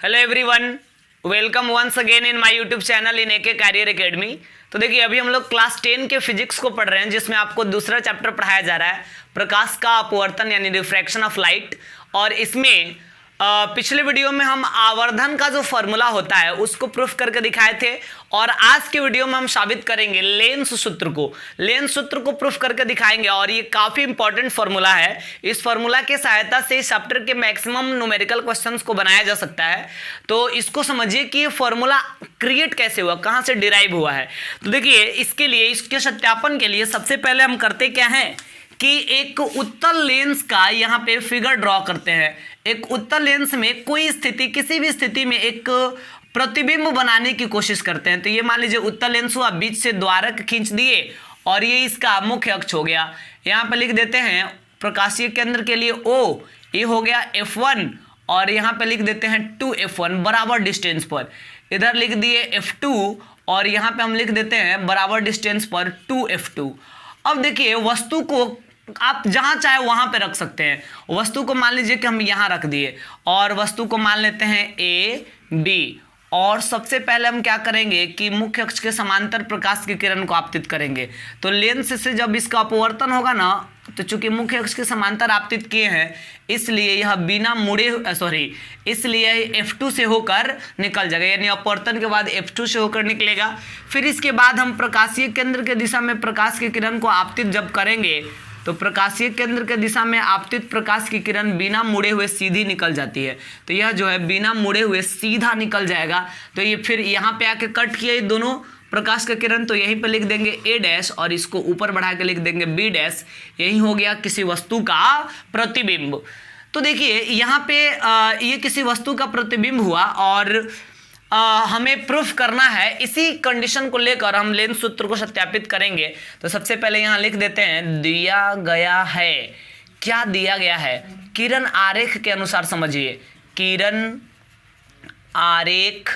Hello everyone, welcome once again in my YouTube channel in AK career academy. तो देखिए, अभी हम लोग क्लास 10 के फिजिक्स को पढ़ रहे हैं, जिसमें आपको दूसरा चैप्टर पढ़ाया जा रहा है प्रकाश का अपवर्तन यानी रिफ्रैक्शन ऑफ लाइट। और इसमें पिछले वीडियो में हम आवर्धन का जो फॉर्मूला होता है उसको प्रूफ करके दिखाए थे, और आज के वीडियो में हम साबित करेंगे लेंस सूत्र को प्रूफ करके दिखाएंगे। और ये काफी इंपॉर्टेंट फॉर्मूला है। इस फॉर्मूला की सहायता से इस चैप्टर के मैक्सिमम न्यूमेरिकल क्वेश्चंस को बनाया जा सकता है। तो इसको समझिए कि ये फॉर्मूला क्रिएट कैसे हुआ, कहां से डिराइव हुआ है। तो देखिए, इसके लिए, इसके सत्यापन के लिए सबसे पहले हम करते क्या है कि एक उत्तल लेंस का यहाँ पे फिगर ड्रॉ करते हैं। एक उत्तल लेंस में कोई स्थिति, किसी भी स्थिति में एक प्रतिबिंब बनाने की कोशिश करते हैं। तो ये मान लीजिए उत्तल लेंस हुआ, बीच से द्वारक खींच दिए और ये इसका मुख्य अक्ष हो गया। यहाँ पे लिख देते हैं प्रकाशीय केंद्र के लिए O, ये हो गया F1, और यहाँ पे लिख देते हैं 2F1 बराबर डिस्टेंस पर। इधर लिख दिए F2 और यहाँ पे हम लिख देते हैं बराबर डिस्टेंस पर 2F2। अब देखिए, वस्तु को आप जहां चाहे वहां पे रख सकते हैं। वस्तु को मान लीजिए कि हम यहां रख दिए और वस्तु को मान लेते हैं A, B। और सबसे पहले हम क्या करेंगे कि मुख्य अक्ष के समांतर प्रकाश की किरण को आपतित करेंगे। तो लेंस से जब इसका अपवर्तन होगा ना, तो चूंकि मुख्य अक्ष के समांतर आपतित किए हैं, इसलिए यह बिना मुड़े इसलिए F2 से होकर निकल जाएगा, यानी अपवर्तन के बाद F2 से होकर निकलेगा। फिर इसके बाद हम प्रकाशीय केंद्र के दिशा में प्रकाश की किरण को आपतित जब करेंगे, तो प्रकाशीय केंद्र के दिशा में आपतित प्रकाश की किरण बिना मुड़े हुए सीधी निकल जाती है। तो यह जो है बिना मुड़े हुए सीधा निकल जाएगा। तो ये फिर यहाँ पे आके कट किया ये दोनों प्रकाश का किरण, तो यहीं पे लिख देंगे A' और इसको ऊपर बढ़ा के लिख देंगे B'। यही हो गया किसी वस्तु का प्रतिबिंब। तो देखिए, यहाँ पे ये किसी वस्तु का प्रतिबिंब हुआ और हमें प्रूफ करना है। इसी कंडीशन को लेकर हम लेंस सूत्र को सत्यापित करेंगे। तो सबसे पहले यहाँ लिख देते हैं दिया गया है। क्या दिया गया है? किरण आरेख के अनुसार समझिए। किरण आरेख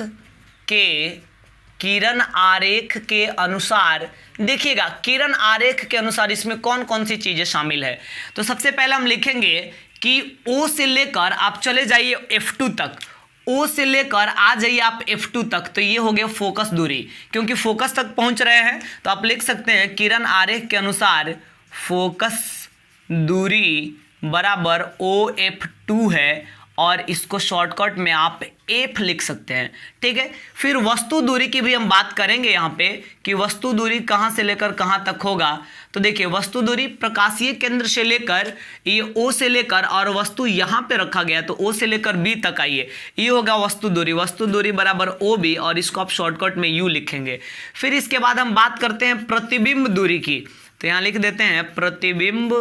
के अनुसार देखिएगा, किरण आरेख के अनुसार इसमें कौन कौन सी चीजें शामिल है। तो सबसे पहले हम लिखेंगे कि O से लेकर आप चले जाइए F2 तक। O से लेकर आ जाइए आप F2 तक, तो ये हो गया फोकस दूरी। क्योंकि फोकस तक पहुंच रहे हैं तो आप लिख सकते हैं किरण आरेख के अनुसार फोकस दूरी बराबर OF2 है, और इसको शॉर्टकट में आप F लिख सकते हैं। ठीक है, फिर वस्तु दूरी की भी हम बात करेंगे यहाँ पे कि वस्तु दूरी कहाँ से लेकर कहाँ तक होगा। तो देखिए, वस्तु दूरी प्रकाशीय केंद्र से लेकर ये O से लेकर, और वस्तु यहाँ पे रखा गया तो O से लेकर B तक आइए, ये होगा वस्तु दूरी बराबर OB, और इसको आप शॉर्टकट में U लिखेंगे। फिर इसके बाद हम बात करते हैं प्रतिबिंब दूरी की। तो यहाँ लिख देते हैं प्रतिबिंब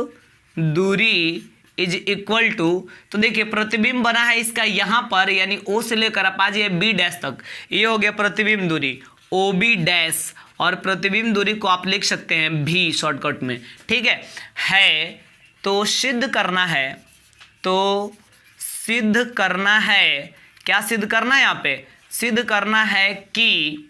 दूरी इज इक्वल टू, तो देखिए प्रतिबिंब बना है इसका यहाँ पर, यानी O से लेकर आप आ जाइए B' तक, ये हो गया प्रतिबिंब दूरी OB', और प्रतिबिंब दूरी को आप लिख सकते हैं V शॉर्टकट में। ठीक है, तो सिद्ध करना है, क्या सिद्ध करना है यहाँ पे? सिद्ध करना है कि,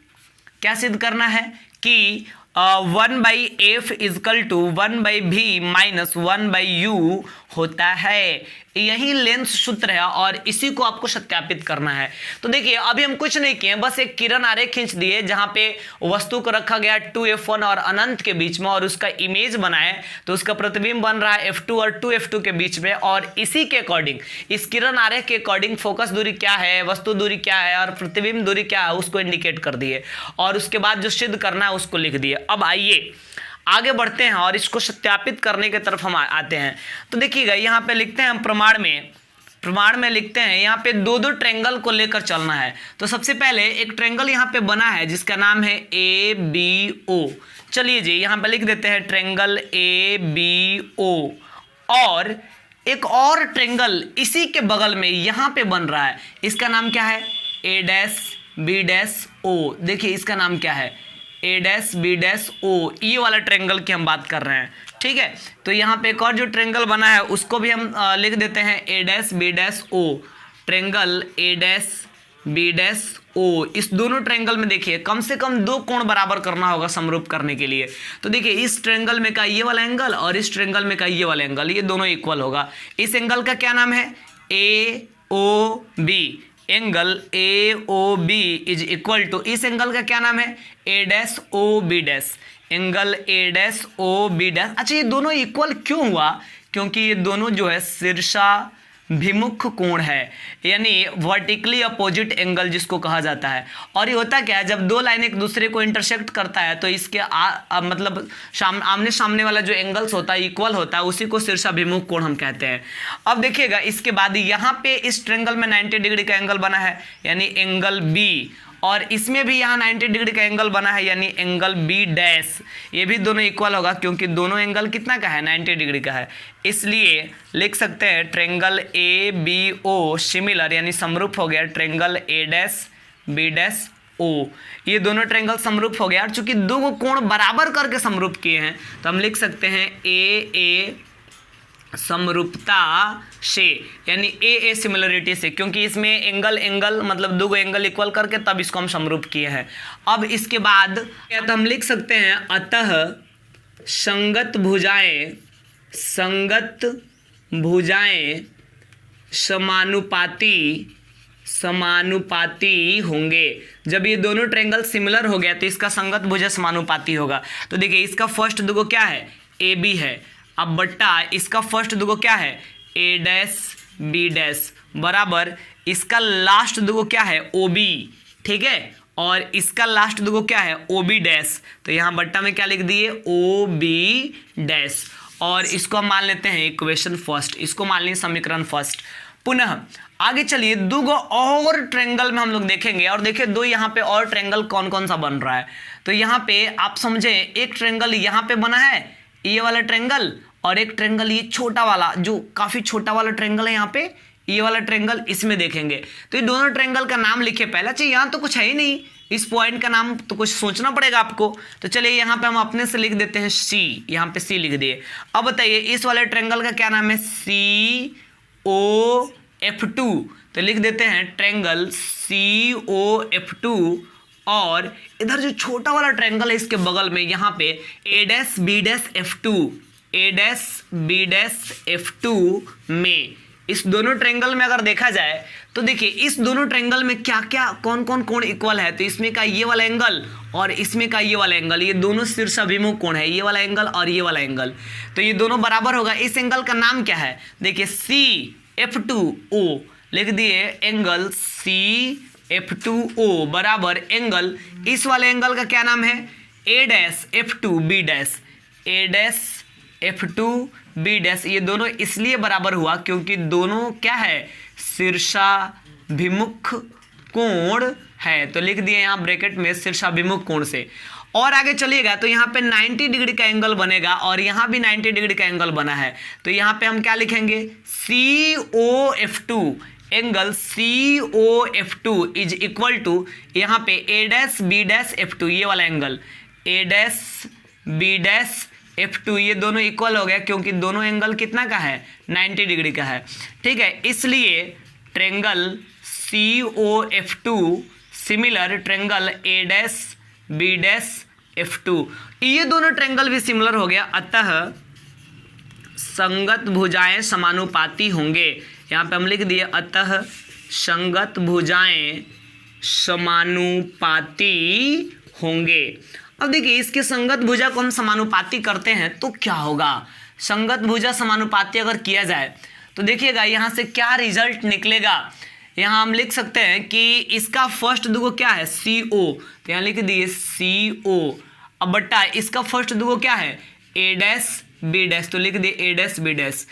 क्या सिद्ध करना है कि 1/F is equal to 1/V minus 1/U होता है। यही लेंस सूत्र है और इसी को आपको सत्यापित करना है। तो देखिए, अभी हम कुछ नहीं किए, बस एक किरण आरेख खींच दिए जहां पे वस्तु को रखा गया 2F1 और अनंत के बीच में, और उसका इमेज बनाए। तो उसका प्रतिबिंब बन रहा है F2 और 2F2 के बीच में, और इसी के अकॉर्डिंग, इस किरण आरेख के अकॉर्डिंग फोकस दूरी क्या है, वस्तु दूरी क्या है और प्रतिबिंब दूरी क्या है उसको इंडिकेट कर दिए, और उसके बाद जो सिद्ध करना है उसको लिख दिए। अब आइए आगे बढ़ते हैं और इसको सत्यापित करने की तरफ हम आते हैं। तो देखिएगा, यहाँ पे लिखते हैं हम प्रमाण में लिखते हैं, यहाँ पे दो ट्रायंगल को लेकर चलना है। तो सबसे पहले एक ट्रायंगल यहाँ पे बना है जिसका नाम है ABO। चलिए जी, यहाँ पे लिख देते हैं ट्रायंगल ABO, और एक और ट्रायंगल इसी के बगल में यहाँ पे बन रहा है, इसका नाम क्या है? A', B', O। देखिए, इसका नाम क्या है? A', B', ये वाला ट्रायंगल की हम बात कर रहे हैं। ठीक है, तो यहाँ पे एक और जो ट्रायंगल बना है उसको भी हम लिख देते हैं A', B', O। Triangle A', B', O, इस दोनों ट्रायंगल में देखिए कम से कम दो कोण बराबर करना होगा समरूप करने के लिए। तो देखिए, इस ट्रायंगल में का ये वाला एंगल और इस ट्रायंगल में का ये वाला एंगल, ये दोनों इक्वल होगा। इस एंगल का क्या नाम है? AOB। Angle AOB is equal to, इस एंगल का क्या नाम है, A-OB dash, angle A-OB dash. अच्छा, ये दोनों इक्वल क्यों हुआ, क्योंकि ये दोनों जो है शीर्षाभिमुख कोण है, यानी वर्टिकली अपोजिट एंगल जिसको कहा जाता है। और ये होता क्या है, जब दो लाइन एक दूसरे को इंटरसेक्ट करता है तो इसके मतलब आमने सामने वाला जो एंगल्स होता है इक्वल होता है, उसी को शीर्षाभिमुख कोण हम कहते हैं। अब देखिएगा इसके बाद यहाँ पे इस ट्रायंगल में 90 डिग्री का एंगल बना है, यानी एंगल B, और इसमें भी यहाँ 90 डिग्री का एंगल बना है, यानी एंगल B डैश। ये भी दोनों इक्वल होगा क्योंकि दोनों एंगल कितना का है, 90 डिग्री का है। इसलिए लिख सकते हैं ट्रायंगल ABO सिमिलर, यानी समरूप हो गया ट्रायंगल A-B O। ये दोनों ट्रायंगल समरूप हो गया, और चूंकि दो कोण बराबर करके समरूप किए हैं तो हम लिख सकते हैं AA समरूपता से, यानी AA सिमिलरिटी से, क्योंकि इसमें एंगल मतलब दो एंगल इक्वल करके तब इसको हम समरूप किए हैं। अब इसके बाद तो हम लिख सकते हैं अतः संगत भुजाएं समानुपाती होंगे। जब ये दोनों ट्रायंगल सिमिलर हो गया तो इसका संगत भुजा समानुपाती होगा। तो देखिए इसका फर्स्ट दुगो क्या है, AB है, अब बट्टा इसका फर्स्ट दुगो क्या है, A-B डैश, बराबर इसका लास्ट दुगो क्या है, OB, ठीक है, और इसका लास्ट दुगो क्या है, OB डैश। तो यहाँ बट्टा में क्या लिख दिए, OB डैश, और इसको हम मान लेते हैं इक्वेशन फर्स्ट, इसको मान लें समीकरण फर्स्ट। पुनः आगे चलिए दुगो और ट्रायंगल में हम लोग देखेंगे, और देखिए दो यहाँ पे और ट्रायंगल कौन कौन सा बन रहा है। तो यहाँ पे आप समझे, एक ट्रायंगल यहाँ पे बना है, ये वाला ट्रायंगल, और एक ट्रायंगल ये छोटा वाला, जो काफी छोटा वाला ट्रायंगल है यहाँ पे, ये वाला ट्रायंगल, इसमें देखेंगे। तो ये दोनों ट्रायंगल का नाम लिखे पहले। अच्छा, यहाँ तो कुछ है ही नहीं, इस पॉइंट का नाम तो कुछ सोचना पड़ेगा आपको। तो चलिए यहाँ पे हम अपने से लिख देते हैं C, यहाँ पे C लिख दिए। अब बताइए इस वाले ट्रायंगल का क्या नाम है, COF2। तो लिख देते हैं ट्रायंगल COF2, और इधर जो छोटा वाला ट्रायंगल है इसके बगल में यहाँ पे A-B-F2 में, इस दोनों ट्रायंगल में अगर देखा जाए तो देखिए इस दोनों ट्रायंगल में क्या क्या कौन कौन कोण इक्वल है। तो इसमें का ये वाला एंगल और इसमें का ये वाला एंगल, ये दोनों शीर्षाभिमुख कोण है, ये वाला एंगल और ये वाला एंगल, तो ये दोनों बराबर होगा। इस एंगल का नाम क्या है, देखिए CF2O लिख दिए, एंगल CF2O बराबर एंगल, इस वाले एंगल का क्या नाम है, A-F2B डैश, A-F2B डैश। ये दोनों इसलिए बराबर हुआ क्योंकि दोनों क्या है, शीर्षाभिमुख कोण है। तो लिख दिए यहाँ ब्रैकेट में शीर्षाभिमुख कोण से। और आगे चलिएगा तो यहाँ पे 90 डिग्री का एंगल बनेगा, और यहाँ भी 90 डिग्री का एंगल बना है। तो यहाँ पे हम क्या लिखेंगे, COF2, angle COF2 is equal to, यहाँ पे A-B-F2, ये वाला एंगल A-B-F2, ये दोनों इक्वल हो गया क्योंकि दोनों एंगल कितना का है, 90 डिग्री का है, ठीक है। इसलिए triangle COF2 similar triangle A-B-F2, ये दोनों ट्रायंगल भी सिमिलर हो गया, अतः संगत भुजाएं समानुपाती होंगे। यहाँ पे हम लिख दिए अतः संगत भुजाएं समानुपाती होंगे। अब देखिए इसके संगत भुजा को हम समानुपाती करते हैं तो क्या होगा, संगत भुजा समानुपाती अगर किया जाए तो देखिएगा यहाँ से क्या रिजल्ट निकलेगा। यहाँ हम लिख सकते हैं कि इसका फर्स्ट दुगो क्या है, CO, तो यहाँ लिख दिए CO। अब बट्टा इसका फर्स्ट दुगो क्या है, A-B डैश, तो लिख दिए A-B डैश,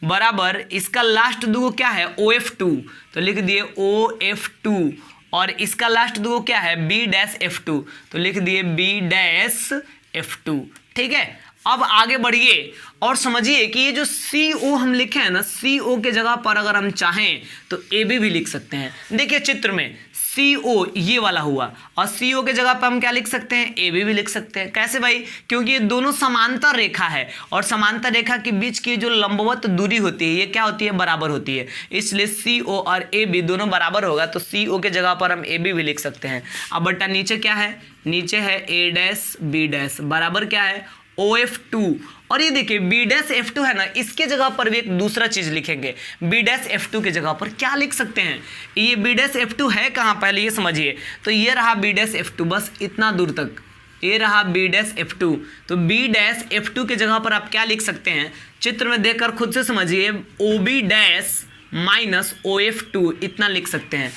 बराबर इसका लास्ट दुगो क्या है, OF2, तो लिख दिए OF2, और इसका लास्ट दुगो क्या है, B-F2, तो लिख दिए B-F2, ठीक है। अब आगे बढ़िए और समझिए कि ये जो CO हम लिखे हैं ना, CO के जगह पर अगर हम चाहें तो AB भी लिख सकते हैं। देखिए चित्र में CO ये वाला हुआ, और CO के जगह पर हम क्या लिख सकते हैं, AB भी लिख सकते हैं। कैसे भाई, क्योंकि ये दोनों समांतर रेखा है, और समांतर रेखा के बीच की जो लंबवत दूरी होती है ये क्या होती है, बराबर होती है। इसलिए CO और AB दोनों बराबर होगा, तो CO के जगह पर हम AB भी लिख सकते हैं। अब बट्टा नीचे क्या है, नीचे है A-B डैश, बराबर क्या है OF2। और ये देखिए B डैश F2 है ना, इसके जगह पर भी एक दूसरा चीज लिखेंगे। B डैश F2 के जगह पर क्या लिख सकते हैं, ये B डैश F2 है कहाँ, पहले ये समझिए। तो ये रहा B डैश F2, बस इतना दूर तक ये रहा B डैश F2। तो B डैश F2 के जगह पर आप क्या लिख सकते हैं, चित्र में देखकर खुद से समझिए, OB डैश माइनस OF2 इतना लिख सकते हैं।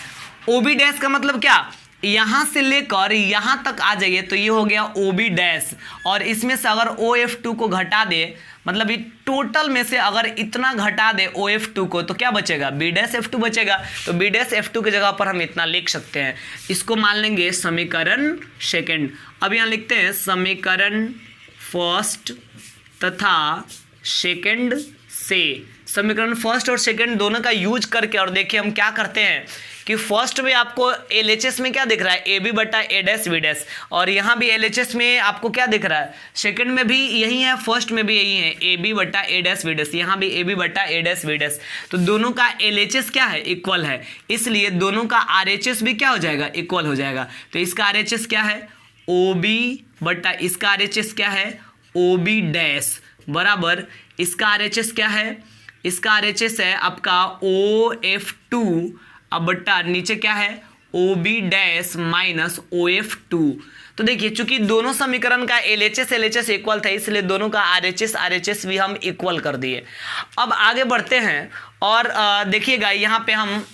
OB डैश का मतलब क्या, यहाँ से लेकर यहाँ तक आ जाइए तो ये हो गया OB डैश, और इसमें से अगर OF2 को घटा दे, मतलब ये टोटल में से अगर इतना घटा दे OF2 को, तो क्या बचेगा, B डैश F2 बचेगा। तो B डैश F2 की जगह पर हम इतना लिख सकते हैं। इसको मान लेंगे समीकरण सेकंड। अब यहाँ लिखते हैं समीकरण फर्स्ट तथा सेकंड से, समीकरण फर्स्ट और सेकंड दोनों का यूज करके। और देखिए हम क्या करते हैं कि फर्स्ट में आपको LHS में क्या दिख रहा है, AB बटा A डैश B डैश, और यहाँ भी LHS में आपको क्या दिख रहा है, सेकंड में भी यही है, फर्स्ट में भी यही है, AB बटा A डैश B डैश, यहाँ भी AB बटा A डैश B डैश। तो दोनों का LHS क्या है, इक्वल है, इसलिए दोनों का RHS भी क्या हो जाएगा, इक्वल हो जाएगा। तो इसका RHS क्या है, OB बटा इसका RHS क्या है, OB डैश, बराबर इसका RHS क्या है, इसका RHS है आपका OF2, अब बट्टा नीचे क्या है, OB डैश माइनस OF2। तो देखिए चूंकि दोनों समीकरण का LHS इक्वल था, इसलिए दोनों का RHS भी हम इक्वल कर दिए। अब आगे बढ़ते हैं और देखिएगा यहाँ पे हम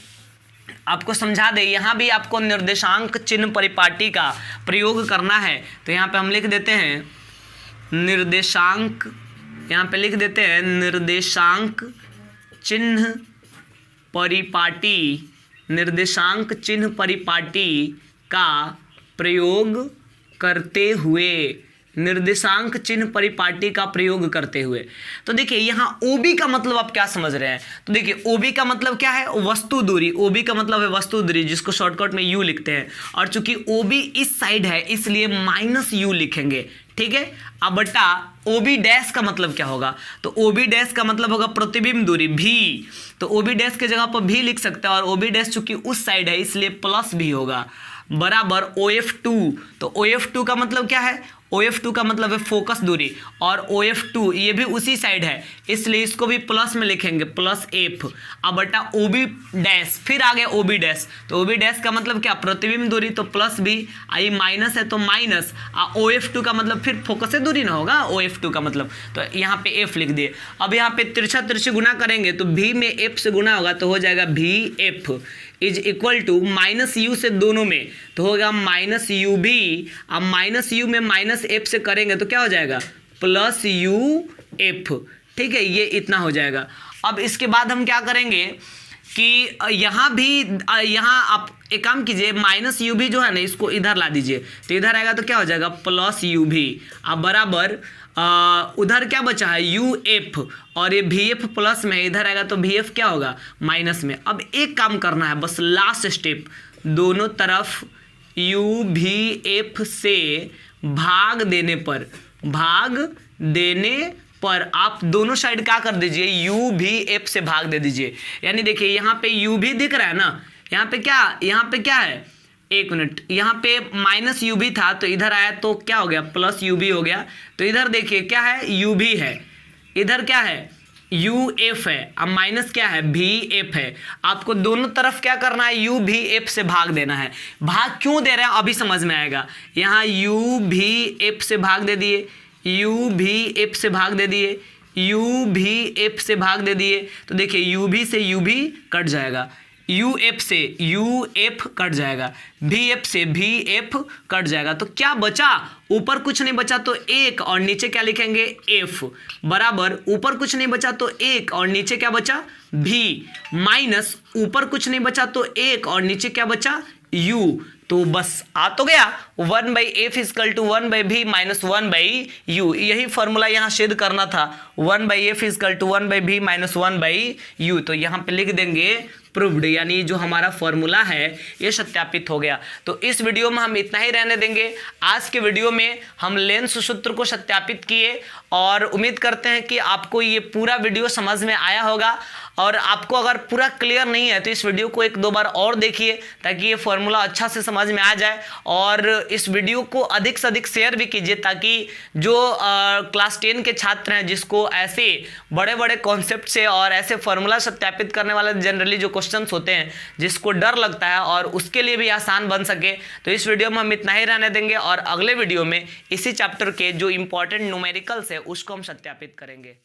आपको समझा दें, यहाँ भी आपको निर्देशांक चिन्ह परिपाटी का प्रयोग करना है। तो यहाँ पे हम लिख देते हैं निर्देशांक, यहाँ पे लिख देते हैं निर्देशांक चिन्ह परिपाटी, निर्देशांक चिन्ह परिपाटी का प्रयोग करते हुए, निर्देशांक चिन्ह परिपाटी का प्रयोग करते हुए। तो देखिए यहाँ OB का मतलब आप क्या समझ रहे हैं, तो देखिए OB का मतलब क्या है, वस्तु दूरी, OB का मतलब है वस्तु दूरी, जिसको शॉर्टकट में U लिखते हैं। और चूंकि OB इस साइड है इसलिए माइनस U लिखेंगे, ठीक है। अब बटा OB डैश का मतलब क्या होगा, तो OB डैश का मतलब होगा प्रतिबिंब दूरी भी, तो OB डैश के जगह पर भी लिख सकते हैं, और OB डैश चूंकि उस साइड है इसलिए प्लस भी होगा, बराबर OF2। तो OF2 का मतलब क्या है, OF2 का मतलब है फोकस दूरी, और OF2 ये भी उसी साइड है इसलिए इसको भी प्लस में लिखेंगे, प्लस F। अब बटा OB डैश, फिर आ गया OB डैश, तो OB डैश का मतलब क्या, प्रतिबिंब दूरी, तो प्लस भी, आई माइनस है तो माइनस, OF2 का मतलब फिर फोकस दूरी ना होगा, OF2 का मतलब, तो यहाँ पे F लिख दिए। अब यहाँ पे तिरछा तिरछी गुना करेंगे तो V में F से गुना होगा तो हो जाएगा VF is equal to minus U से दोनों में तो होगा माइनस UB, अब माइनस U में माइनस F से करेंगे तो क्या हो जाएगा, प्लस UF, ठीक है, ये इतना हो जाएगा। अब इसके बाद हम क्या करेंगे कि यहाँ भी, यहाँ आप एक काम कीजिए, माइनस UB जो है ना इसको इधर ला दीजिए, तो इधर आएगा तो क्या हो जाएगा, प्लस UB, अब बराबर उधर क्या बचा है UF, और ये VF प्लस में, इधर आएगा तो VF क्या होगा, माइनस में। अब एक काम करना है बस, लास्ट स्टेप, दोनों तरफ UVF से भाग देने पर आप दोनों साइड क्या कर दीजिए, UVF से भाग दे दीजिए। यानी देखिए यहाँ पे UV दिख रहा है ना, यहाँ पे क्या है, एक मिनट, यहाँ पे माइनस UB था तो इधर आया तो क्या हो गया, प्लस UB हो गया। तो इधर देखिए क्या है, UB है, इधर क्या है, UF है, अब माइनस क्या है, VF है। आपको दोनों तरफ क्या करना है, UVF से भाग देना है। भाग क्यों दे रहे हैं अभी समझ में आएगा। यहाँ UVF से भाग दे दिए, UVF से भाग दे दिए, UVF से भाग दे दिए, तो देखिए UV से UV कट जाएगा, UF से UF कट जाएगा, VF से VF कट जाएगा, तो क्या बचा, ऊपर कुछ नहीं बचा तो 1 और नीचे क्या लिखेंगे, F, बराबर ऊपर कुछ नहीं बचा तो 1 और नीचे क्या बचा, V, माइनस ऊपर कुछ नहीं बचा तो 1 और नीचे क्या बचा, U। तो बस आ तो गया 1/F equal to 1/V minus 1/U, यही फॉर्मूला यहाँ सिद्ध करना था, 1/F equal to 1/V minus 1/U। तो यहाँ पे लिख देंगे प्रूव्ड, यानी जो हमारा फॉर्मूला है ये सत्यापित हो गया। तो इस वीडियो में हम इतना ही रहने देंगे। आज के वीडियो में हम लेंस सूत्र को सत्यापित किए और उम्मीद करते हैं कि आपको ये पूरा वीडियो समझ में आया होगा। और आपको अगर पूरा क्लियर नहीं है तो इस वीडियो को 1-2 बार और देखिए ताकि ये फॉर्मूला अच्छा से समझ में आ जाए। और इस वीडियो को अधिक से अधिक शेयर भी कीजिए ताकि जो क्लास 10 के छात्र हैं जिसको ऐसे बड़े बड़े कॉन्सेप्ट से और ऐसे फॉर्मूला सत्यापित करने वाले जनरली जो क्वेश्चंस होते हैं जिसको डर लगता है और उसके लिए भी आसान बन सके। तो इस वीडियो में हम इतना ही रहने देंगे और अगले वीडियो में इसी चैप्टर के जो इंपॉर्टेंट न्यूमेरिकल्स है उसको हम सत्यापित करेंगे।